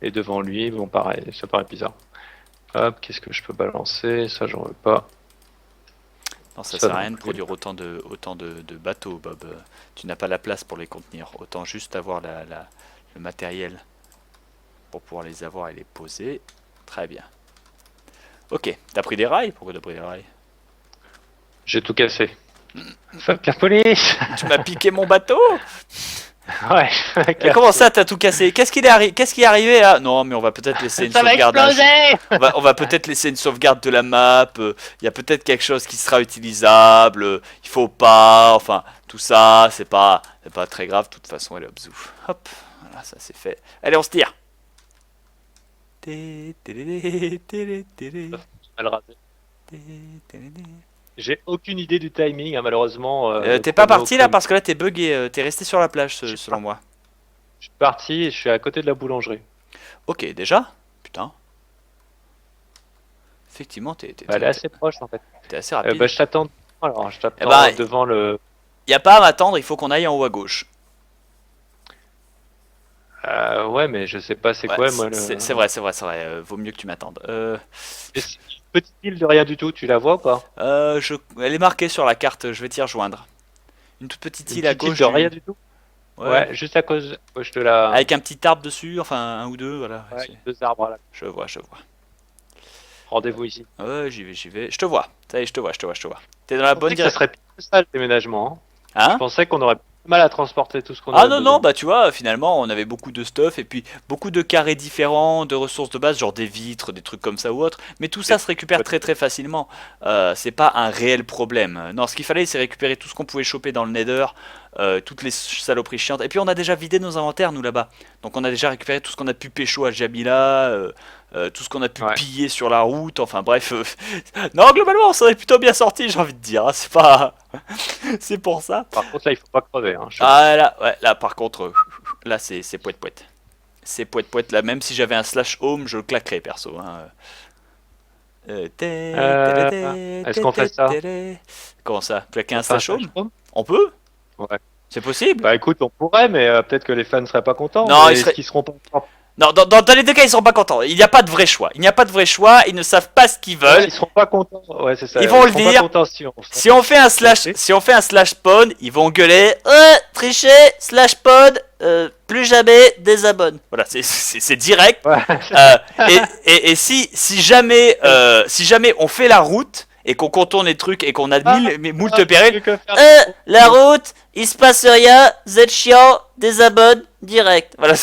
Speaker 1: Et devant lui, bon, pareil, ça paraît bizarre. Hop, qu'est-ce que je peux balancer? Ça, j'en veux pas.
Speaker 2: Non, ça
Speaker 1: Ça
Speaker 2: sert à
Speaker 1: non
Speaker 2: rien de
Speaker 1: plus.
Speaker 2: produire autant de bateaux, Bob. Tu n'as pas la place pour les contenir. Autant juste avoir le matériel pour pouvoir les avoir et les poser. Très bien. Ok, t'as pris des rails? Pourquoi t'as pris des rails?
Speaker 1: J'ai tout cassé. Fuck la police!
Speaker 2: Tu m'as piqué mon bateau?
Speaker 1: Ouais.
Speaker 2: Comment ça, t'as tout cassé? Qu'est-ce qui est arrivé là? Non, mais on va peut-être laisser une
Speaker 1: Ça va
Speaker 2: sauvegarde.
Speaker 1: exploser!
Speaker 2: On va peut-être laisser une sauvegarde de la map. Il y a peut-être quelque chose qui sera utilisable. Il faut pas. Enfin, tout ça, c'est pas très grave. De toute façon, elle est obzouf. Hop, voilà, ça c'est fait. Allez, on se tire.
Speaker 1: Mal rasé. J'ai aucune idée du timing, hein, malheureusement.
Speaker 2: T'es pas parti là parce que là t'es bugué. T'es resté sur la plage selon moi.
Speaker 1: Je suis parti et je suis à côté de la boulangerie.
Speaker 2: Ok, déjà? Putain. Effectivement,
Speaker 1: Elle est assez proche en fait.
Speaker 2: t'es assez rapide.
Speaker 1: Bah, je t'attends. Alors, je t'attends
Speaker 2: Eh ben,
Speaker 1: devant le.
Speaker 2: Y a pas à m'attendre, il faut qu'on aille en haut à gauche.
Speaker 1: Ouais, mais je sais pas c'est
Speaker 2: Ouais,
Speaker 1: quoi moi le.
Speaker 2: c'est vrai, c'est vrai, c'est vrai. Vaut mieux que tu m'attendes.
Speaker 1: Et c'est une petite île de rien du tout, tu la vois ou pas?
Speaker 2: Elle est marquée sur la carte, je vais t'y rejoindre. Une toute petite
Speaker 1: Une
Speaker 2: île à
Speaker 1: petite île
Speaker 2: gauche.
Speaker 1: de rien du tout?
Speaker 2: Ouais.
Speaker 1: Ouais, juste à gauche de la.
Speaker 2: Avec un petit arbre dessus, enfin un ou deux, voilà.
Speaker 1: Ouais, deux arbres là.
Speaker 2: Je vois, je vois.
Speaker 1: Rendez-vous ici.
Speaker 2: Ouais, j'y vais, j'y vais. Je te vois. Ça y est, je te vois, je te vois, je te vois. T'es dans la
Speaker 1: Je
Speaker 2: bonne
Speaker 1: pensais que ça
Speaker 2: direction.
Speaker 1: serait plus ça le déménagement. Hein. Je
Speaker 2: Hein?
Speaker 1: pensais qu'on aurait plus de mal à transporter tout ce qu'on
Speaker 2: Ah
Speaker 1: avait
Speaker 2: non,
Speaker 1: besoin.
Speaker 2: non, bah tu vois, finalement, on avait beaucoup de stuff et puis beaucoup de carrés différents, de ressources de base, genre des vitres, des trucs comme ça ou autre. Mais tout ça se récupère très très facilement. C'est pas un réel problème. Non, ce qu'il fallait, c'est récupérer tout ce qu'on pouvait choper dans le Nether, toutes les saloperies chiantes. Et puis on a déjà vidé nos inventaires, nous là-bas. Donc on a déjà récupéré tout ce qu'on a pu pécho à Jamila, tout ce qu'on a pu
Speaker 1: Ouais.
Speaker 2: piller sur la route. Enfin bref. Non, globalement, on s'en est plutôt bien sorti, j'ai envie de dire. Hein. C'est pas. C'est pour ça.
Speaker 1: Par contre, là, il faut pas crever. Hein.
Speaker 2: Ah là, ouais, là par contre, là c'est poète poète. C'est poète poète là, même si j'avais un slash home, je le claquerais perso. Hein.
Speaker 1: Est-ce qu'on fait ça?
Speaker 2: Comment ça? Claquer un
Speaker 1: Enfin,
Speaker 2: slash home?
Speaker 1: home.
Speaker 2: On peut?
Speaker 1: Ouais.
Speaker 2: C'est possible?
Speaker 1: Bah écoute, on pourrait, mais peut-être que les fans seraient pas contents.
Speaker 2: Non,
Speaker 1: mais
Speaker 2: ils seraient-
Speaker 1: est-ce qu'ils seront pas contents?
Speaker 2: Non, dans les deux cas, ils seront pas contents. Il n'y a pas de vrai choix. Il n'y a pas de vrai choix. Ils ne savent pas ce qu'ils
Speaker 1: Ouais,
Speaker 2: veulent.
Speaker 1: ils seront pas contents. Ouais, c'est ça.
Speaker 2: Ils vont le
Speaker 1: seront pas
Speaker 2: dire.
Speaker 1: contents si on.
Speaker 2: Si on fait un slash spawn, ils vont gueuler tricher, slash pod, plus jamais désabonne. Voilà, c'est direct.
Speaker 1: Ouais.
Speaker 2: Et si jamais on fait la route et qu'on contourne les trucs et qu'on a moult périls, la route, il se passe rien, vous êtes chiant, désabonne, direct. Voilà,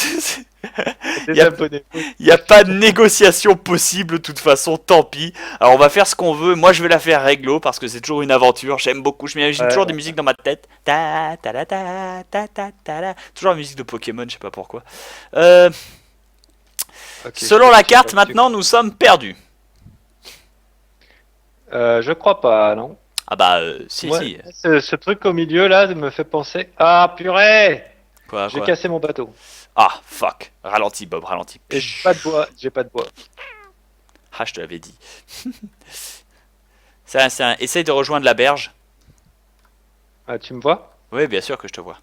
Speaker 2: il n'y a pas de négociation possible de toute façon, tant pis. Alors on va faire ce qu'on veut, moi je vais la faire réglo parce que c'est toujours une aventure, j'aime beaucoup, je m'imagine toujours des musiques dans ma tête. Ta ta ta ta ta ta ta ta. Toujours la musique de Pokémon, je sais pas pourquoi. Selon la carte, maintenant nous sommes perdus.
Speaker 1: Je crois pas, non.
Speaker 2: Ah bah si
Speaker 1: Ouais,
Speaker 2: si.
Speaker 1: ce truc au milieu là me fait penser. Ah purée!
Speaker 2: Quoi
Speaker 1: J'ai cassé mon bateau.
Speaker 2: Ah fuck. Ralentis Bob, ralentis.
Speaker 1: Et j'ai pas de bois. J'ai pas de bois.
Speaker 2: Ah je te l'avais dit. Essaye de rejoindre la berge.
Speaker 1: Ah, tu me vois?
Speaker 2: Oui bien sûr que je te vois.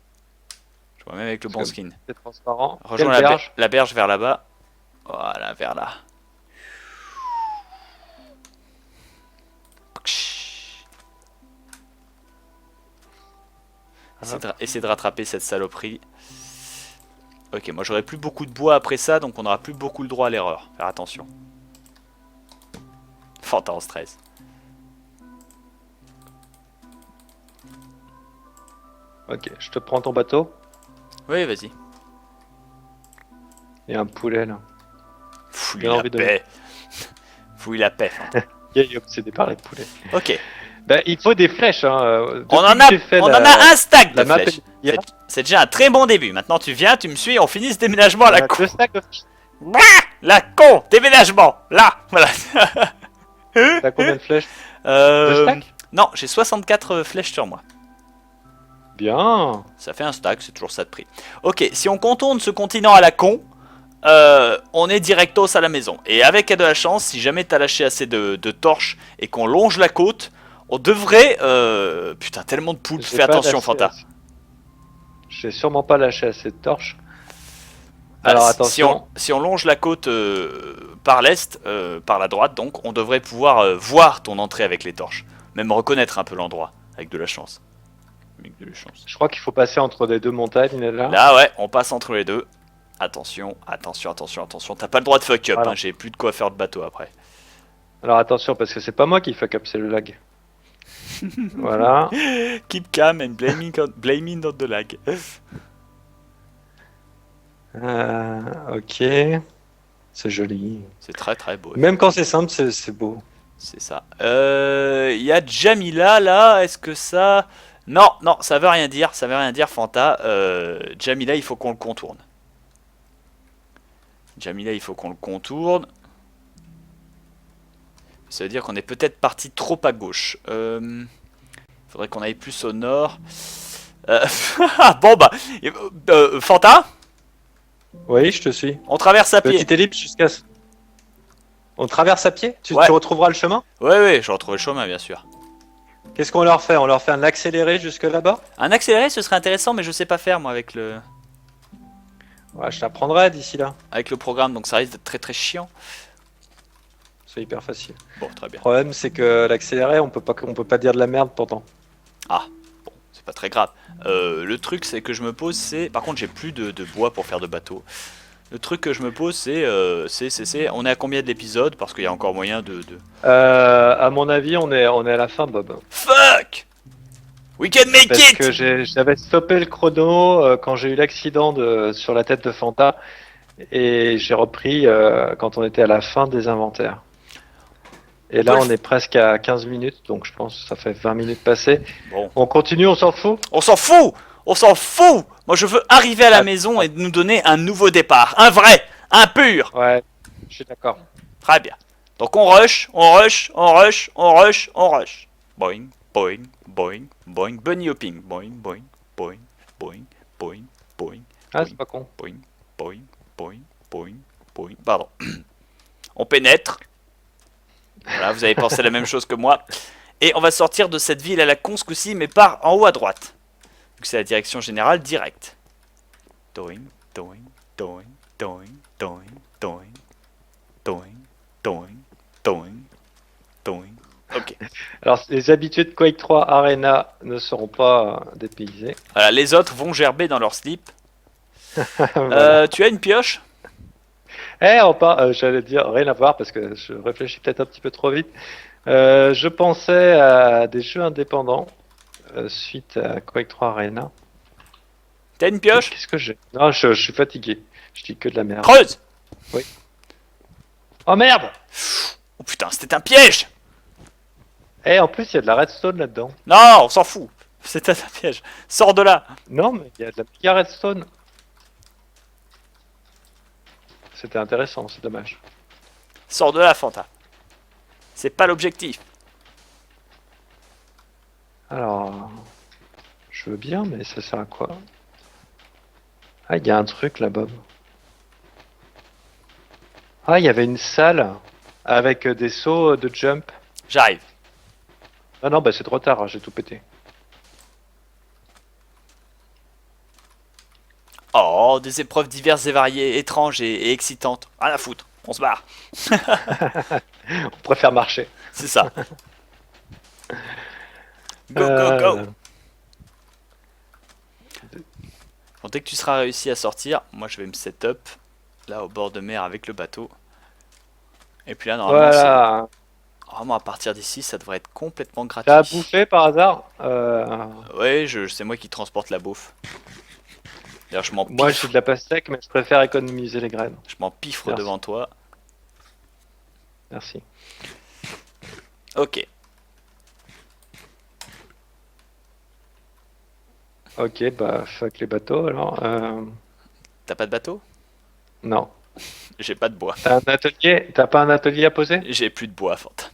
Speaker 2: Je vois même avec le bon skin.
Speaker 1: C'est transparent.
Speaker 2: Rejoins
Speaker 1: Quelle berge?
Speaker 2: la berge vers là-bas. Voilà, vers là. Essaye de rattraper cette saloperie. Ok, moi j'aurai plus beaucoup de bois après ça, donc on n'aura plus beaucoup le droit à l'erreur. Faire attention. Fanta en stress.
Speaker 1: Ok, je te prends ton bateau.
Speaker 2: Oui, vas-y.
Speaker 1: Il y a un poulet là.
Speaker 2: Fouille
Speaker 1: Bien
Speaker 2: la
Speaker 1: envie de-
Speaker 2: paix. Fouille la paix.
Speaker 1: Il est obsédé par les poulets.
Speaker 2: Ok.
Speaker 1: Bah, il faut des flèches. Hein.
Speaker 2: On
Speaker 1: Depuis
Speaker 2: en
Speaker 1: que
Speaker 2: a,
Speaker 1: j'ai fait
Speaker 2: on
Speaker 1: la-
Speaker 2: en a un stack de
Speaker 1: la map
Speaker 2: flèches.
Speaker 1: hier,
Speaker 2: C'est déjà un très bon début. Maintenant tu viens, tu me suis, on finit ce déménagement à
Speaker 1: on
Speaker 2: la
Speaker 1: a
Speaker 2: con.
Speaker 1: deux stacks de flèches.
Speaker 2: La con, déménagement, là, voilà.
Speaker 1: T'as combien de flèches? Deux stacks?
Speaker 2: Non, j'ai 64 flèches sur moi.
Speaker 1: Bien.
Speaker 2: Ça fait un stack, c'est toujours ça de prix. Ok, si on contourne ce continent à la con, on est directos à la maison. Et avec de la chance, si jamais t'as lâché assez de torches et qu'on longe la côte, on devrait... Putain, tellement de poulpes,
Speaker 1: J'ai
Speaker 2: fais
Speaker 1: pas
Speaker 2: attention
Speaker 1: lâché
Speaker 2: Fanta.
Speaker 1: assez. J'ai sûrement pas lâché assez de torches.
Speaker 2: Bah,
Speaker 1: Alors
Speaker 2: si
Speaker 1: attention.
Speaker 2: si on longe la côte par l'est, par la droite donc, on devrait pouvoir voir ton entrée avec les torches. Même reconnaître un peu l'endroit, avec de la chance. Avec de la chance.
Speaker 1: Je crois qu'il faut passer entre les deux montagnes là.
Speaker 2: Là ouais, on passe entre les deux. Attention, attention, attention, attention. T'as pas le droit de fuck up,
Speaker 1: Voilà.
Speaker 2: hein, j'ai plus de quoi faire de bateau après.
Speaker 1: Alors attention parce que c'est pas moi qui fuck up, c'est le lag. Voilà.
Speaker 2: Keep calm and blaming on the lag.
Speaker 1: Ok. C'est joli.
Speaker 2: C'est très très beau.
Speaker 1: Même quand c'est simple, c'est beau.
Speaker 2: C'est ça. Il y a Jamila là, est-ce que ça... Non, non, ça veut rien dire, Fanta. Jamila, il faut qu'on le contourne. Jamila, il faut qu'on le contourne. Ça veut dire qu'on est peut-être parti trop à gauche. Faudrait qu'on aille plus au nord. Bon bah, Fanta,
Speaker 1: Oui, je te suis.
Speaker 2: on traverse à pied.
Speaker 1: Petite ellipse jusqu'à... On traverse à pied?
Speaker 2: Ouais.
Speaker 1: Tu retrouveras le chemin?
Speaker 2: Ouais, ouais, je retrouve le chemin, bien sûr.
Speaker 1: Qu'est-ce qu'on leur fait? On leur fait un accéléré jusque là-bas?
Speaker 2: Un accéléré, ce serait intéressant, mais je sais pas faire moi avec le
Speaker 1: Ouais, je t'apprendrai d'ici là.
Speaker 2: programme, donc ça risque d'être très très chiant.
Speaker 1: C'est hyper facile.
Speaker 2: Bon, très bien.
Speaker 1: Le problème, c'est que l'accéléré, on peut pas dire de la merde pourtant.
Speaker 2: Ah, bon, c'est pas très grave. Le truc, c'est que je me pose, c'est... Par contre, j'ai plus de bois pour faire de bateau. Le truc que je me pose, c'est... On est à combien de l'épisode? Parce qu'il y a encore moyen de...
Speaker 1: À mon avis, on est à la fin, Bob.
Speaker 2: Fuck! We can make
Speaker 1: Parce
Speaker 2: it!
Speaker 1: que j'avais stoppé le chrono quand j'ai eu l'accident sur la tête de Fanta. Et j'ai repris quand on était à la fin des inventaires. Et là, on est presque à 15 minutes, donc je pense que ça fait 20 minutes passées.
Speaker 2: Bon.
Speaker 1: On continue, on s'en fout?
Speaker 2: On s'en fout! On s'en fout! Moi, je veux arriver à la maison et nous donner un nouveau départ. Un vrai! Un pur!
Speaker 1: Ouais, je suis d'accord.
Speaker 2: Très bien. Donc on rush, on rush, on rush, on rush, on rush. Boing, boing, boing, boing, bunny hopping. Boing, boing, boing, boing, boing, boing,
Speaker 1: Ah, c'est pas con.
Speaker 2: boing, boing, boing, boing, boing. Pardon. On pénètre. Voilà, vous avez pensé la même chose que moi. Et on va sortir de cette ville à la con ce coup-ci, mais par en haut à droite. Donc c'est la direction générale directe. Doing, doing, doing, doing, doing, doing, doing, doing, doing, doing. Ok.
Speaker 1: Alors, les habitués de Quake 3 Arena ne seront pas dépaysés.
Speaker 2: Voilà, les autres vont gerber dans leur slip.
Speaker 1: Voilà.
Speaker 2: Tu as une pioche?
Speaker 1: J'allais dire rien à voir parce que je réfléchis peut-être un petit peu trop vite. Je pensais à des jeux indépendants suite à Quake 3 Arena.
Speaker 2: T'as une pioche?
Speaker 1: Qu'est-ce que j'ai? Non, je suis fatigué. Je dis que de la merde.
Speaker 2: Creuse!
Speaker 1: Oh merde!
Speaker 2: Oh putain, c'était un piège!
Speaker 1: En plus, il y a de la redstone là-dedans.
Speaker 2: Non, on s'en fout. C'était un piège. Sors de là.
Speaker 1: Non, mais il y a de la méga redstone. C'était intéressant, c'est dommage.
Speaker 2: Sors de là, Fanta. C'est pas l'objectif.
Speaker 1: Alors, je veux bien, mais ça sert à quoi? Ah, il y a un truc là, Bob. Ah, il y avait une salle avec des sauts de jump.
Speaker 2: J'arrive.
Speaker 1: Ah non, bah c'est trop tard, j'ai tout pété.
Speaker 2: Oh, des épreuves diverses et variées, étranges et excitantes. Rien à foutre, on se barre.
Speaker 1: On préfère marcher.
Speaker 2: C'est ça. Go, go, go.
Speaker 1: Euh,
Speaker 2: Bon, dès que tu seras réussi à sortir, moi je vais me set up là au bord de mer avec le bateau. Et puis là, normalement, c'est
Speaker 1: voilà.
Speaker 2: vraiment à partir d'ici, ça devrait être complètement
Speaker 1: T'as à
Speaker 2: gratuit.
Speaker 1: bouffer par hasard
Speaker 2: Ouais, c'est moi qui transporte la bouffe. D'ailleurs,
Speaker 1: Moi, j'ai de la pastèque, mais je préfère économiser les graines.
Speaker 2: je m'empiffre
Speaker 1: Merci.
Speaker 2: devant toi.
Speaker 1: Merci.
Speaker 2: Ok.
Speaker 1: Ok, bah fuck les bateaux alors.
Speaker 2: T'as pas de bateau?
Speaker 1: Non.
Speaker 2: J'ai pas de bois.
Speaker 1: T'as un atelier? T'as pas un atelier à poser?
Speaker 2: J'ai plus de bois, Fanta.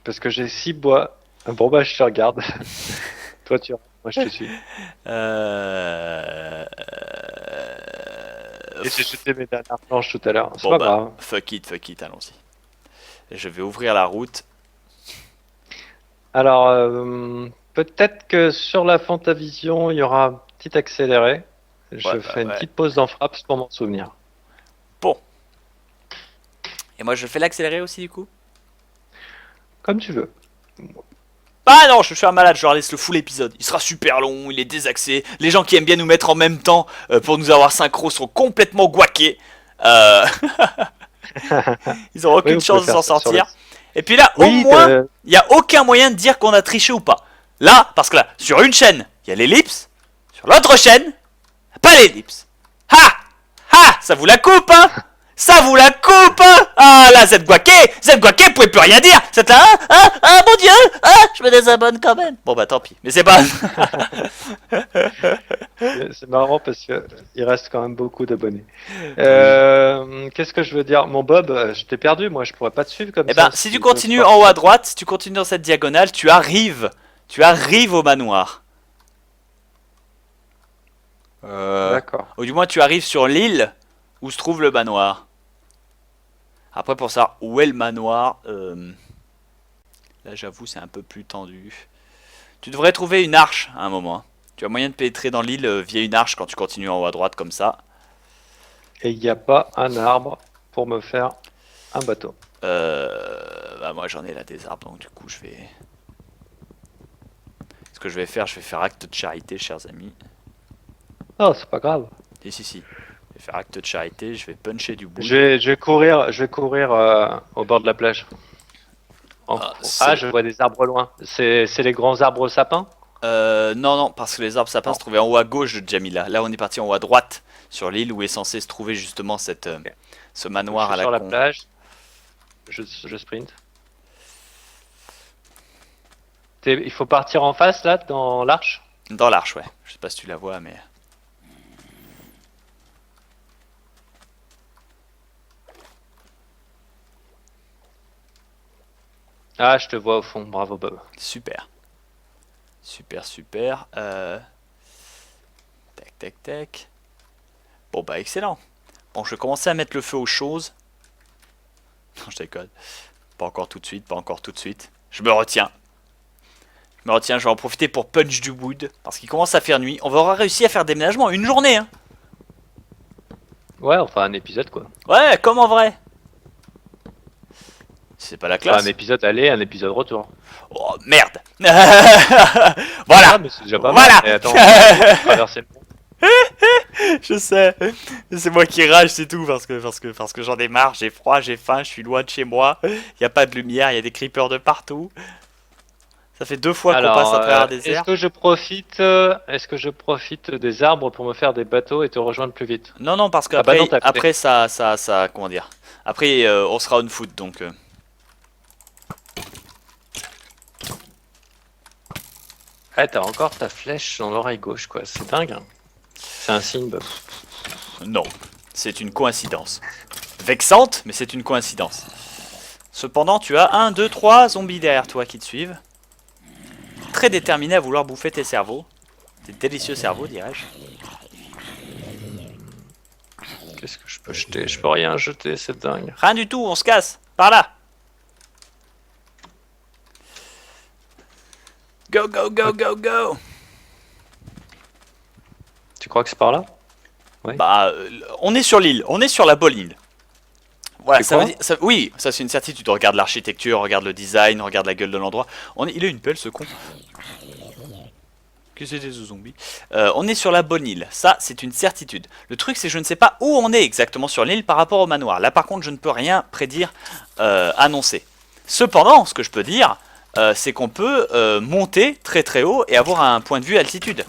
Speaker 1: Parce que j'ai 6 bois. Bon bah je te regarde. Toi tu rentres, moi je te suis.
Speaker 2: Euh...
Speaker 1: Et j'ai jeté mes dernières planches tout à l'heure. C'est
Speaker 2: Bon
Speaker 1: pas
Speaker 2: bah,
Speaker 1: grave.
Speaker 2: fuck it, allons-y. Je vais ouvrir la route.
Speaker 1: Alors peut-être que sur la Fantavision il y aura un petit accéléré.
Speaker 2: Ouais,
Speaker 1: Je fais une
Speaker 2: ouais.
Speaker 1: petite pause dans Fraps pour m'en souvenir.
Speaker 2: Bon. Et moi, je fais l'accélérer aussi, du coup?
Speaker 1: Comme tu veux.
Speaker 2: Ah non, je suis un malade, je leur laisse le full épisode. Il sera super long, il est désaxé. Les gens qui aiment bien nous mettre en même temps pour nous avoir synchro sont complètement guaqués. Euh, Ils auront
Speaker 1: Oui,
Speaker 2: aucune
Speaker 1: vous pouvez
Speaker 2: chance de
Speaker 1: faire
Speaker 2: s'en
Speaker 1: ça sur le.
Speaker 2: sortir. Et puis là, au
Speaker 1: Oui,
Speaker 2: moins, il n'y a aucun moyen de dire qu'on a triché ou pas. Là, parce que là, sur une chaîne, il y a l'ellipse. Sur l'autre chaîne, pas l'ellipse. Ha! Ha! Ça vous la coupe, hein? Ça vous la coupe, hein? Ah là, vous êtes guaqué, vous pouvez plus rien dire. C'est un, mon dieu, je me désabonne quand même. Bon bah tant pis, mais c'est pas.
Speaker 1: c'est marrant parce que il reste quand même beaucoup d'abonnés.
Speaker 2: Oui.
Speaker 1: Qu'est-ce que je veux dire? Mon Bob, je t'ai perdu, moi je pourrais pas te suivre comme
Speaker 2: Eh
Speaker 1: ça
Speaker 2: ben, si tu
Speaker 1: si je veux
Speaker 2: continues
Speaker 1: pas.
Speaker 2: en haut à droite, si tu continues dans cette diagonale, tu arrives au manoir.
Speaker 1: D'accord.
Speaker 2: Ou du moins, tu arrives sur l'île où se trouve le manoir. Après, pour savoir où est le manoir, là, j'avoue, c'est un peu plus tendu. Tu devrais trouver une arche à un moment, hein. Tu as moyen de pénétrer dans l'île via une arche quand tu continues en haut à droite comme ça.
Speaker 1: Et il n'y a pas un arbre pour me faire un bateau.
Speaker 2: Bah moi j'en ai là des arbres, donc du coup je vais... Ce que je vais faire acte de charité, chers amis.
Speaker 1: Oh, c'est pas grave.
Speaker 2: Si. Je vais faire acte de charité, je vais puncher du bout.
Speaker 1: Je vais courir au bord de la plage. Je vois des arbres loin. C'est les grands arbres sapins?
Speaker 2: Non, parce que les arbres sapins se trouvaient en haut à gauche de Jamila. Là, on est parti en haut à droite, sur l'île où est censé se trouver justement ce
Speaker 1: Je
Speaker 2: manoir
Speaker 1: suis
Speaker 2: à la
Speaker 1: sur la
Speaker 2: con.
Speaker 1: plage. Je sprint. Il faut partir en face là, dans l'arche.
Speaker 2: Dans l'arche, ouais. Je sais pas si tu la vois, mais...
Speaker 1: Ah, je te vois au fond. Bravo Bob.
Speaker 2: Super. Super. Tac. Bon, bah, excellent. Bon, je vais commencer à mettre le feu aux choses. Non, je déconne. Pas encore tout de suite. Je me retiens, je vais en profiter pour punch du wood. Parce qu'il commence à faire nuit. On va avoir réussi à faire déménagement en une journée, hein.
Speaker 1: Ouais, enfin un épisode quoi.
Speaker 2: Ouais, comme en vrai. C'est pas la
Speaker 1: Enfin,
Speaker 2: classe.
Speaker 1: un épisode aller, un épisode retour.
Speaker 2: Oh, merde.
Speaker 1: Ah,
Speaker 2: Voilà.
Speaker 1: mais c'est déjà pas
Speaker 2: Voilà.
Speaker 1: mal. Et attends, traverser le pont.
Speaker 2: Je sais. C'est moi qui rage, c'est tout. Parce que j'en ai marre. J'ai froid, j'ai faim, je suis loin de chez moi. Il a pas de lumière, il y a des creepers de partout. Ça fait 2 fois qu'on passe à travers des
Speaker 1: est-ce
Speaker 2: airs.
Speaker 1: que je profite des arbres pour me faire des bateaux et te rejoindre plus vite?
Speaker 2: Non, parce
Speaker 1: Ah bah
Speaker 2: qu'après,
Speaker 1: non, t'as
Speaker 2: après ça, comment dire. Après, on sera on foot, donc.
Speaker 1: Ah, t'as encore ta flèche dans l'oreille gauche quoi. C'est dingue. Hein. C'est un signe, Bob.
Speaker 2: Non, c'est une coïncidence. Vexante, mais c'est une coïncidence. Cependant, tu as 1, 2, 3 zombies derrière toi qui te suivent. Très déterminés à vouloir bouffer tes cerveaux. Tes délicieux cerveaux, dirais-je.
Speaker 1: Qu'est-ce que je peux jeter? Je peux rien jeter, c'est dingue.
Speaker 2: Rien du tout, on se casse. Par là. Go.
Speaker 1: Tu crois que c'est par là? Ouais.
Speaker 2: Bah, on est sur l'île, on est sur la bonne île. Voilà,
Speaker 1: C'est
Speaker 2: ça veut
Speaker 1: quoi
Speaker 2: dire, oui, ça c'est une certitude. Regarde l'architecture, regarde le design, regarde la gueule de l'endroit. Il a une pelle ce con. Qu'est-ce que c'est ce zombie? On est sur la bonne île, ça c'est une certitude. Le truc c'est que je ne sais pas où on est exactement sur l'île par rapport au manoir. Là par contre je ne peux rien prédire, annoncer. Cependant, ce que je peux dire, c'est qu'on peut monter très très haut et avoir un point de vue altitude.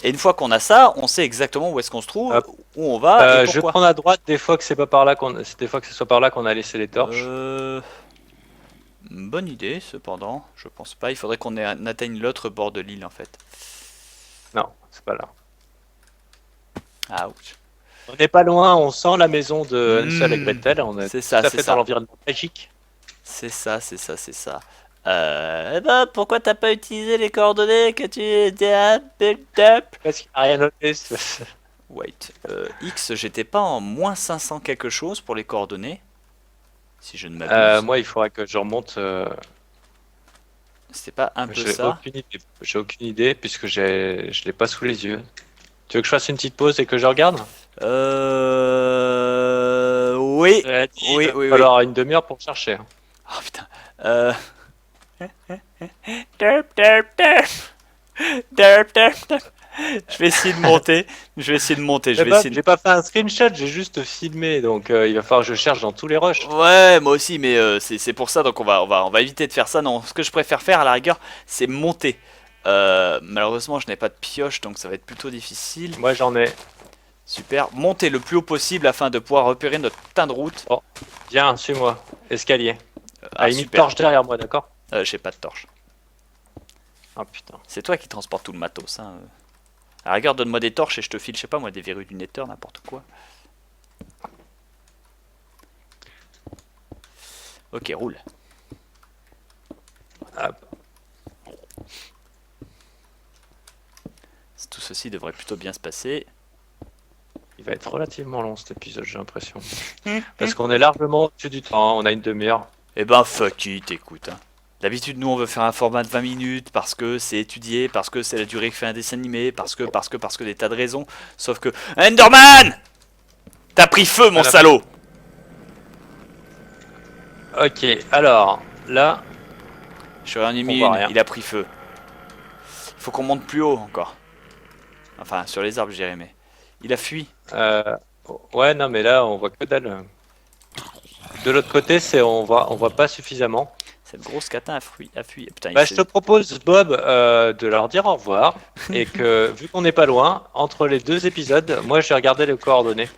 Speaker 2: Et une fois qu'on a ça, on sait exactement où est-ce qu'on se trouve, où on va et
Speaker 1: je
Speaker 2: pourquoi.
Speaker 1: prends à droite des fois que c'est pas par là des fois que ce soit par là qu'on a laissé les torches.
Speaker 2: Bonne idée, cependant. Je pense pas. Il faudrait qu'on atteigne l'autre bord de l'île en fait.
Speaker 1: Non, c'est pas là.
Speaker 2: Ouch.
Speaker 1: On n'est pas loin, on sent la maison de Hansel et Gretel. On est
Speaker 2: C'est
Speaker 1: tout
Speaker 2: ça,
Speaker 1: à
Speaker 2: c'est
Speaker 1: fait
Speaker 2: ça.
Speaker 1: dans l'environnement magique.
Speaker 2: C'est ça, c'est ça, c'est ça. Eh ben, pourquoi t'as pas utilisé les coordonnées que tu
Speaker 1: Parce qu'il n'y a rien noté.
Speaker 2: Wait. X, j'étais pas en moins 500 quelque chose pour les coordonnées. Si je ne m'abuse.
Speaker 1: Moi, il faudrait que je remonte.
Speaker 2: C'était pas un peu ça?
Speaker 1: Aucune idée. J'ai aucune idée puisque je l'ai pas sous les yeux. Tu veux que je fasse une petite pause et que je regarde?
Speaker 2: Oui.
Speaker 1: Il va falloir une demi-heure pour chercher.
Speaker 2: Oh putain. Derp, derp, derp. Derp, derp, derp. Je vais essayer de monter. Je vais essayer de monter.
Speaker 1: J'ai pas fait un screenshot, j'ai juste filmé. Donc il va falloir que je cherche dans tous les rushs.
Speaker 2: Ouais, moi aussi, mais c'est pour ça. Donc on va éviter de faire ça. Non, ce que je préfère faire à la rigueur, c'est monter. Malheureusement, je n'ai pas de pioche, donc ça va être plutôt difficile.
Speaker 1: Moi, j'en ai.
Speaker 2: Super. Monter le plus haut possible afin de pouvoir repérer notre putain de route.
Speaker 1: Oh, viens, suis-moi. Escalier.
Speaker 2: Ah,
Speaker 1: une
Speaker 2: super.
Speaker 1: torche derrière moi, d'accord?
Speaker 2: J'ai pas de torche.
Speaker 1: Oh putain.
Speaker 2: C'est toi qui transportes tout le matos, hein. À la rigueur, donne-moi des torches et je te file, je sais pas moi, des verrues du Nether, n'importe quoi. Ok, roule.
Speaker 1: Hop.
Speaker 2: Tout ceci devrait plutôt bien se passer.
Speaker 1: Il va être relativement long cet épisode, j'ai l'impression. Parce qu'on est largement au-dessus du temps, on a une demi-heure.
Speaker 2: Eh ben fuck it, écoute. Hein. D'habitude, nous, on veut faire un format de 20 minutes parce que c'est étudié, parce que c'est la durée que fait un dessin animé, parce que des tas de raisons. Sauf que... Enderman! T'as pris feu, mon salaud!
Speaker 1: Ok, alors, là...
Speaker 2: Je rien mis une, il a pris feu. Il faut qu'on monte plus haut encore. Enfin, sur les arbres, je dirais, mais... Il a fui.
Speaker 1: Ouais, non, mais là, on voit que dalle. De l'autre côté, on voit pas suffisamment.
Speaker 2: Cette grosse catin a fui. Putain,
Speaker 1: je te propose, Bob, de leur dire au revoir. Et que, vu qu'on n'est pas loin, entre les deux épisodes, moi, je vais regarder les coordonnées.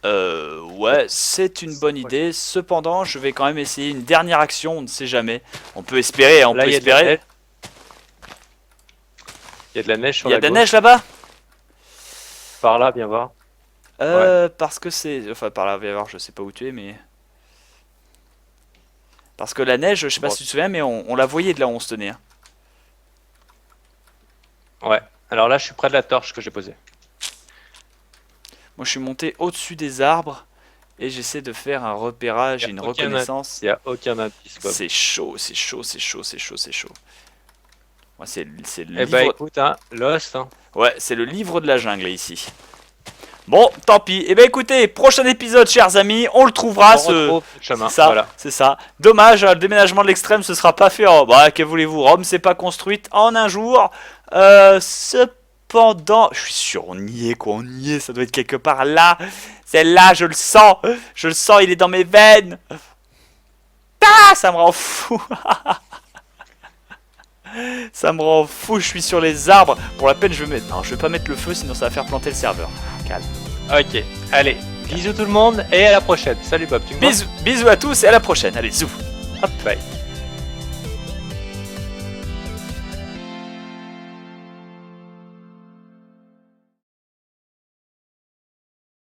Speaker 2: Ouais, c'est une bonne idée. Cependant, je vais quand même essayer une dernière action, on ne sait jamais. On peut espérer, on peut espérer.
Speaker 1: Il y a de la neige sur
Speaker 2: la gauche. Il y a de la neige là-bas?
Speaker 1: Par là, viens voir.
Speaker 2: Parce que c'est... Enfin, par là, viens voir, je sais pas où tu es, mais... Parce que la neige, je sais pas si tu te souviens, mais on la voyait de là où on se tenait. Hein.
Speaker 1: Ouais, alors là, je suis près de la torche que j'ai posée.
Speaker 2: Moi, je suis monté au-dessus des arbres et j'essaie de faire un repérage et une reconnaissance.
Speaker 1: Il n'y a aucun indice, Bob.
Speaker 2: C'est chaud, c'est chaud, c'est chaud, c'est chaud, c'est chaud. Moi, c'est le livre...
Speaker 1: Eh bah écoute, hein, Lost. Hein.
Speaker 2: Ouais, c'est le livre de la jungle ici. Bon, tant pis. Eh ben écoutez, prochain épisode, chers amis, on le trouvera.
Speaker 1: Chemin.
Speaker 2: C'est ça,
Speaker 1: voilà.
Speaker 2: C'est ça. Dommage, le déménagement de l'extrême, ce sera pas fait. Bah, que voulez-vous, Rome s'est pas construite en un jour. Cependant, je suis sûr, on y est quoi, on y est. Ça doit être quelque part là. C'est là, je le sens. Je le sens, il est dans mes veines. Ah, ça me rend fou. Ça me rend fou, je suis sur les arbres. Pour la peine, je vais mettre... Non, je vais pas mettre le feu, sinon ça va faire planter le serveur. Calme.
Speaker 1: Ok, allez. Bisous tout le monde et à la prochaine. Salut Bob, tu me vois ?
Speaker 2: Bisous à tous et à la prochaine. Allez, zou.
Speaker 1: Hop, bye.